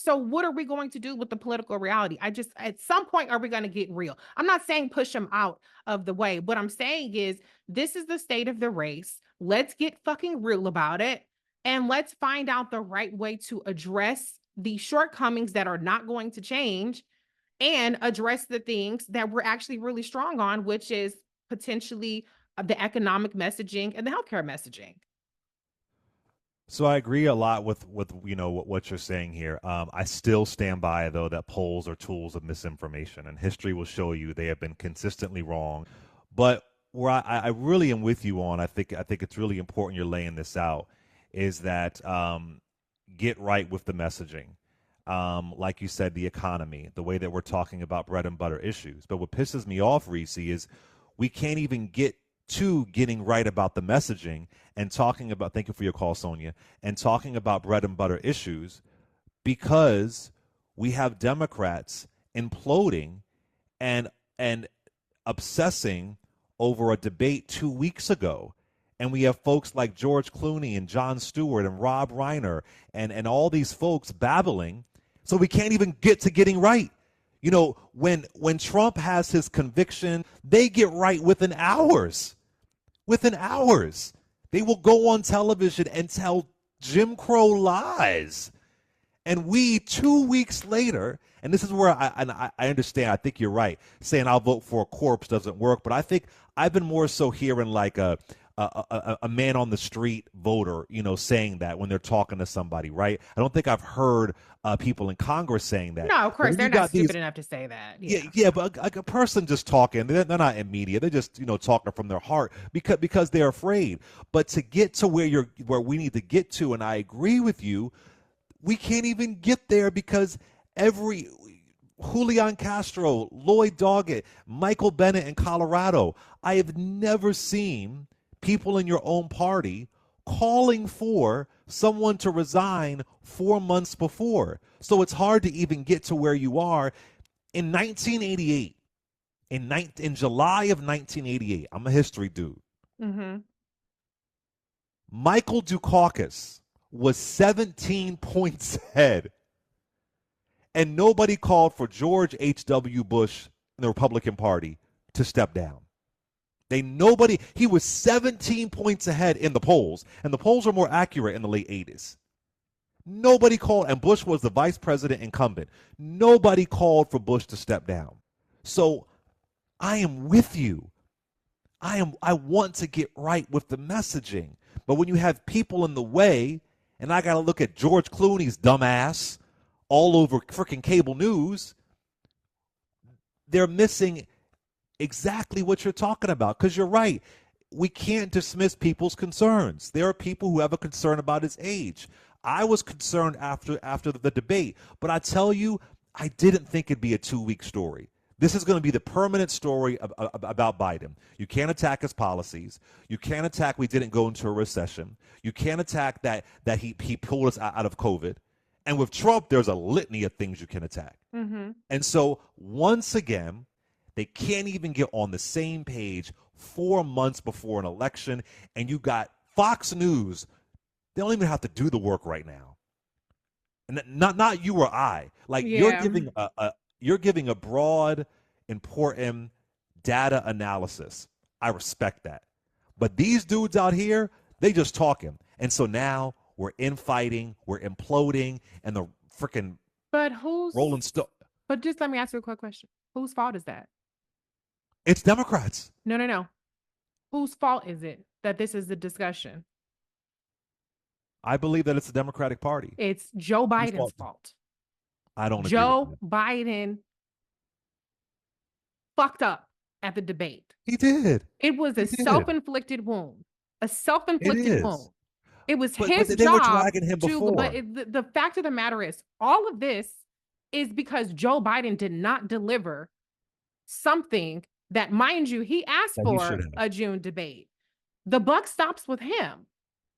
So what are we going to do with the political reality? At some point, are we going to get real? I'm not saying push them out of the way. What I'm saying is this is the state of the race. Let's get fucking real about it. And let's find out the right way to address the shortcomings that are not going to change and address the things that we're actually really strong on, which is potentially the economic messaging and the healthcare messaging. So I agree a lot with what you're saying here. I still stand by though that polls are tools of misinformation, and history will show you they have been consistently wrong. But where I really am with you on, I think it's really important you're laying this out, is that get right with the messaging. Like you said, the economy, the way that we're talking about bread and butter issues. But what pisses me off, Reese, is we can't even get to getting right about the messaging and talking about, thank you for your call, Sonia, and talking about bread and butter issues because we have Democrats imploding and obsessing over a debate 2 weeks ago. And we have folks like George Clooney and Jon Stewart and Rob Reiner and all these folks babbling. So we can't even get to getting right. When Trump has his conviction, they get right within hours. Within hours. They will go on television and tell Jim Crow lies. And we 2 weeks later, and this is where I understand, I think you're right, saying I'll vote for a corpse doesn't work, but I think I've been more so hearing like a man on the street voter, saying that when they're talking to somebody, right? I don't think I've heard people in Congress saying that. No, of But course, when they're you not got these, stupid enough to say that. yeah, Yeah. yeah, but like a person just talking, they're not in media. They're just talking from their heart because they're afraid. But to get to where we need to get to, and I agree with you, we can't even get there because every Julian Castro, Lloyd Doggett, Michael Bennett in Colorado, I have never seen people in your own party calling for someone to resign 4 months before. So it's hard to even get to where you are. In 1988, in July of 1988, I'm a history dude. Mm-hmm. Michael Dukakis was 17 points ahead, and nobody called for George H.W. Bush and the Republican Party to step down. He was 17 points ahead in the polls, and the polls are more accurate in the late 80s. Nobody called, and Bush was the vice president incumbent. Nobody called for Bush to step down. So I am with you. I want to get right with the messaging. But when you have people in the way, and I got to look at George Clooney's dumbass all over freaking cable news, they're missing exactly what you're talking about. Because you're right. We can't dismiss people's concerns. There are people who have a concern about his age. I was concerned after the debate, but I tell you, I didn't think it'd be a 2-week story. This is going to be the permanent story about Biden. You can't attack his policies. You can't attack we didn't go into a recession. You can't attack that he pulled us out of COVID. And with Trump, there's a litany of things you can attack. Mm-hmm. And so once again, they can't even get on the same page 4 months before an election. And you got Fox News. They don't even have to do the work right now. And not you or I. Like Yeah. you're giving a broad, important data analysis. I respect that. But these dudes out here, they just talking. And so now we're infighting, we're imploding, and the freaking But who's, Rolling Stone. but just let me ask you a quick question. Whose fault is that? It's Democrats. No, no, no. Whose fault is it that this is a discussion? I believe that it's the Democratic Party. It's Joe Whose Biden's fault? fault. I don't agree with Joe that. Biden fucked up at the debate. He did. It was He a did. self-inflicted wound. A It self-inflicted wound. is. It was But his they were job dragging him to, but before. the fact of the matter is, all of this is because Joe Biden did not deliver something that, mind you, he asked That he should for have. a June debate. The buck stops with him.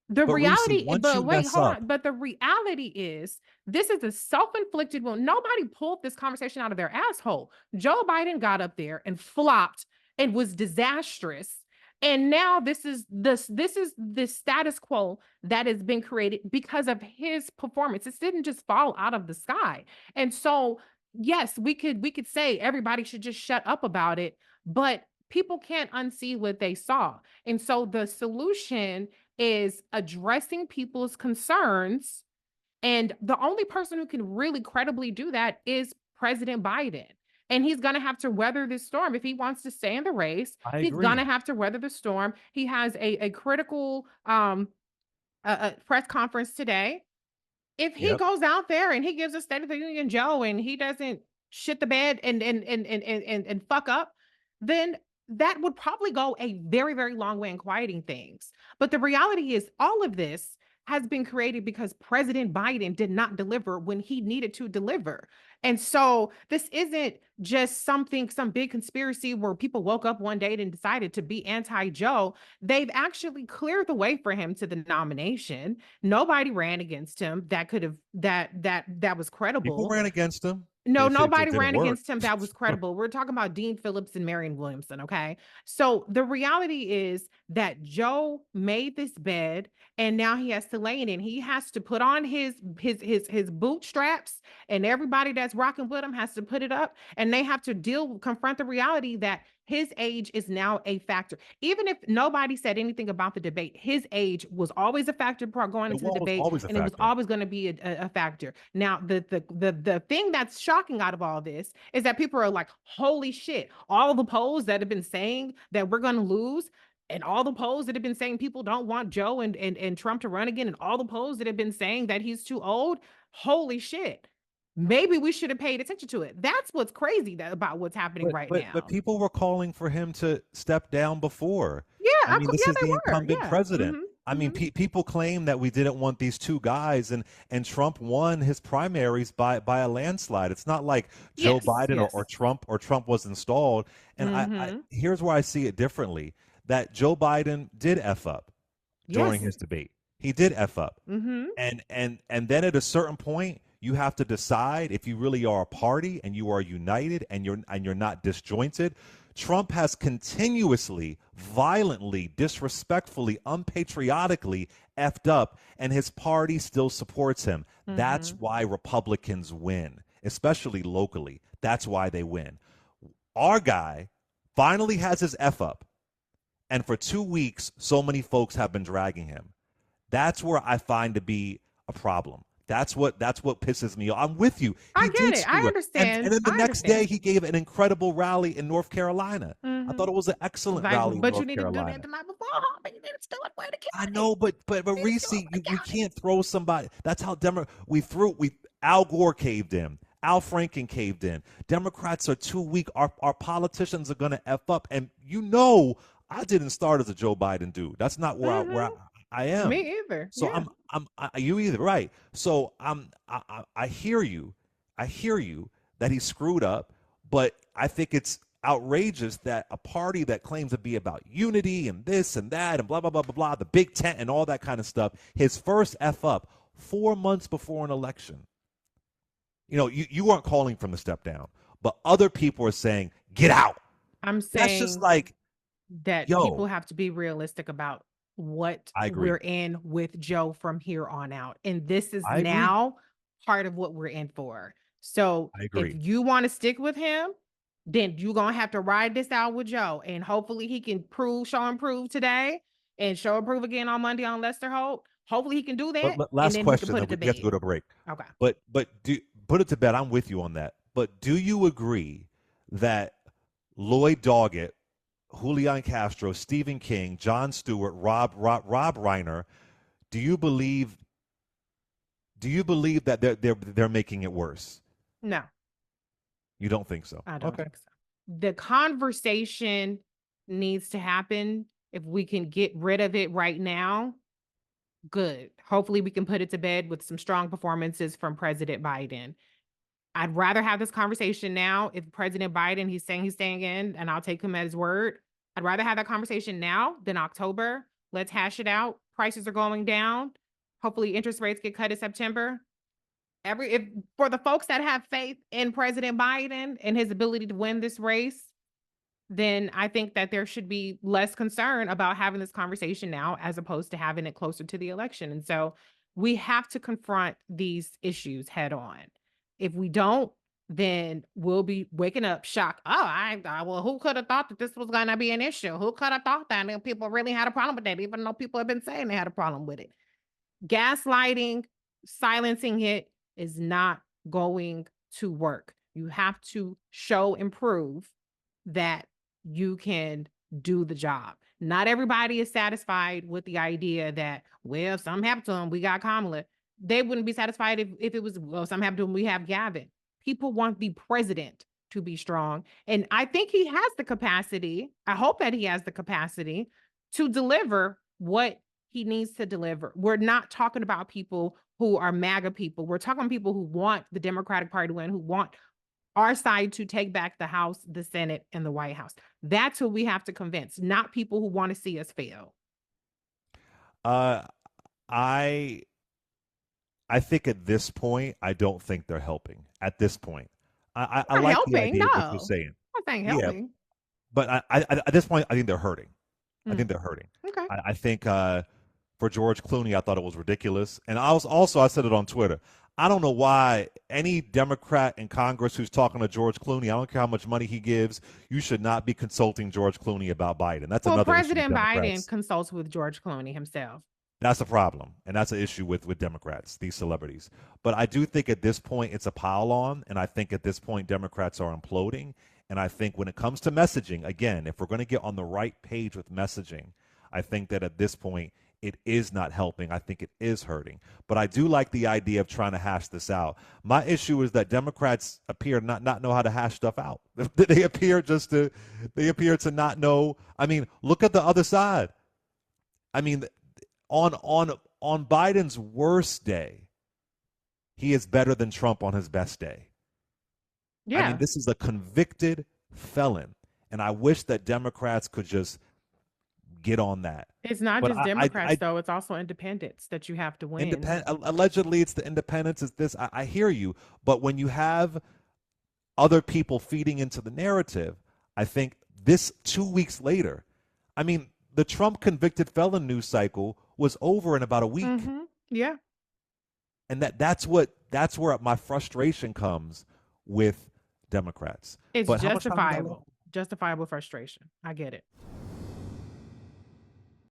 The But Reese, reality, once but you wait, mess hold up, on. But the reality is, this is a self-inflicted wound. Nobody pulled this conversation out of their asshole. Joe Biden got up there and flopped and was disastrous And now this is the status quo that has been created because of his performance. It didn't just fall out of the sky. And so, yes, we could say everybody should just shut up about it, but people can't unsee what they saw. And so the solution is addressing people's concerns, and the only person who can really credibly do that is President Biden. And he's going to have to weather this storm. If he wants to stay in the race, I he's going agree. to have to weather the storm. He has a critical press conference today. If he Yep. goes out there and he gives a State of the Union Joe and he doesn't shit the bed and fuck up, then that would probably go a very, very long way in quieting things. But the reality is, all of this has been created because President Biden did not deliver when he needed to deliver. And so this isn't just something, some big conspiracy where people woke up one day and decided to be anti Joe. They've actually cleared the way for him to the nomination. Nobody ran against him that could have that was People credible. ran against him. No, It just nobody didn't ran work. against him that was credible. We're talking about Dean Phillips and Marion Williamson, okay? So the reality is that Joe made this bed and now he has to lay in it. He has to put on his bootstraps, and everybody that's rocking with him has to put it up, and they have to confront the reality that his age is now a factor. Even if nobody said anything about the debate, his age was always a factor going It into the was debate, always a and it was factor. always going to be a factor. Now, the thing that's shocking out of all this is that people are like, "Holy shit!" All the polls that have been saying that we're going to lose, and all the polls that have been saying people don't want Joe and Trump to run again, and all the polls that have been saying that he's too old. Holy shit! Maybe we should have paid attention to it. That's what's crazy about what's happening But right but but now. people were calling for him to step down before. I Yeah, mean, this yeah, is they the were. incumbent Yeah. president. I mean, Hmm. people claim that we didn't want these two guys, and Trump won his primaries by a landslide. It's not like Joe Yes, Biden or yes. Trump was installed. And I Hmm. here's where I see it differently: that Joe Biden did f up during Yes. his debate. He did f up, Hmm. and then at a certain point you have to decide if you really are a party and you are united and you're not disjointed. Trump has continuously, violently, disrespectfully, unpatriotically effed up, and his party still supports him. That's Hmm. why Republicans win, especially locally. That's why they win. Our guy finally has his F up, and for 2 weeks so many folks have been dragging him. That's where I find to be a problem. That's what pisses me off. I'm with you. I He get did it. I screw it. And understand. then the I next day understand. he gave an incredible rally in North Carolina. I Hmm. thought it was an excellent Like, rally in but you North need to do that Carolina. the night before, homie. You need to do it for the I county. know, but You need to Reese, do it for the we county. can't throw somebody. That's how we Al Gore caved in. Al Franken caved in. Democrats are too weak. Our politicians are gonna F up. And I didn't start as a Joe Biden dude. That's not Hmm. I am. Me either. So Yeah. you either right. So I hear you. I hear you that he screwed up, but I think it's outrageous that a party that claims to be about unity and this and that and blah blah blah blah blah, the big tent and all that kind of stuff, his first F up 4 months before an election. You weren't calling from the step down, but other people are saying, get out. I'm That's just saying like, that people yo, have to be realistic about what I agree. we're in with Joe from here on out. And this is I agree. now part of what we're in for. So I if agree. you want to stick with him, then you're gonna have to ride this out with Joe. And hopefully he can show and prove today, and show and prove again on Monday on Lester Holt. Hopefully he can do that, and Last then he can question, put then it to we have to bed. go to break. Okay. But put it to bed. I'm with you on that. But do you agree that Lloyd Doggett, Julian Castro, Stephen King, Jon Stewart, Rob Reiner, do you believe that they're making it worse? No, You don't think so? I don't Okay. think so. The conversation needs to happen. If we can get rid of it right now, good. Hopefully, we can put it to bed with some strong performances from President Biden. I'd rather have this conversation now. If President Biden, he's saying he's staying in, and I'll take him at his word. I'd rather have that conversation now than October. Let's hash it out. Prices are going down. Hopefully, interest rates get cut in September. If for the folks that have faith in President Biden and his ability to win this race, then I think that there should be less concern about having this conversation now as opposed to having it closer to the election. And so we have to confront these issues head on. If we don't, then we'll be waking up shocked. Oh, well, who could have thought that this was going to be an issue? Who could have thought that? And people really had a problem with that, even though people have been saying they had a problem with it. Gaslighting, silencing it is not going to work. You have to show and prove that you can do the job. Not everybody is satisfied with the idea that, well, if something happened to them, we got Kamala. They wouldn't be satisfied if it was, well, something happened to them, we have Gavin. People want the president to be strong. And I think he has the capacity. I hope that he has the capacity to deliver what he needs to deliver. We're not talking about people who are MAGA people. We're talking about people who want the Democratic Party to win, who want our side to take back the House, the Senate, and the White House. That's who we have to convince, not people who want to see us fail. Uh, I I think at this point, I don't think they're helping. At this point, I Not like the helping, idea of what you're no. saying. I'm not saying Yeah, helping. but at this point, I think they're hurting. I Mm, think they're hurting. okay. I think for George Clooney, I thought it was ridiculous, and I said it on Twitter. I don't know why any Democrat in Congress who's talking to George Clooney, I don't care how much money he gives, you should not be consulting George Clooney about Biden. That's Well, another issue with President Biden Democrats. consults with George Clooney himself. That's a problem, and that's an issue with Democrats, these celebrities. But I do think at this point it's a pile on, and I think at this point Democrats are imploding. And I think when it comes to messaging, again, if we're going to get on the right page with messaging, I think that at this point it is not helping. I think it is hurting. But I do like the idea of trying to hash this out. My issue is that Democrats appear not know how to hash stuff out. They appear to not know. I mean, look at the other side. I mean, on Biden's worst day, he is better than Trump on his best day. I mean, Yeah. this is a convicted felon, and I wish that Democrats could just get on that. It's not But just Democrats, though. It's also independents that you have to win. allegedly it's the independents. It's this. I hear you, but when you have other people feeding into the narrative, I think this 2 weeks later, I mean, the Trump convicted felon news cycle was over in about a week. Yeah. And that's where my frustration comes with Democrats. It's But how much time we got left? justifiable. Justifiable frustration. I get it.